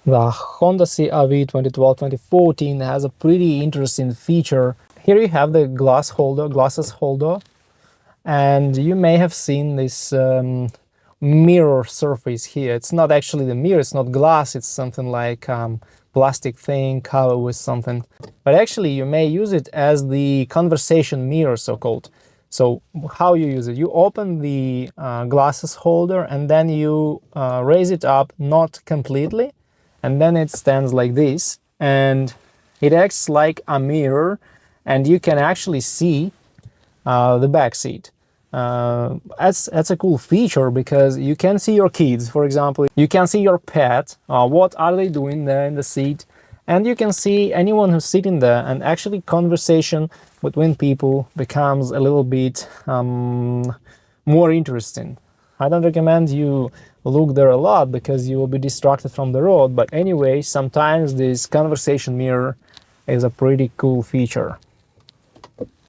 The Honda CR-V 2012-2014 has a pretty interesting feature. Here you have the glasses holder, and you may have seen this mirror surface here. It's not actually the mirror, it's not glass, it's something like plastic thing covered with something. But actually you may use it as the conversation mirror, so-called. So how you use it? You open the glasses holder and then you raise it up, not completely, and then it stands like this, and it acts like a mirror, and you can actually see the back seat. That's a cool feature because you can see your kids, for example. You can see your pet, what are they doing there in the seat, and you can see anyone who's sitting there, and actually conversation between people becomes a little bit more interesting. I don't recommend you look there a lot because you will be distracted from the road, but anyway, sometimes this conversation mirror is a pretty cool feature.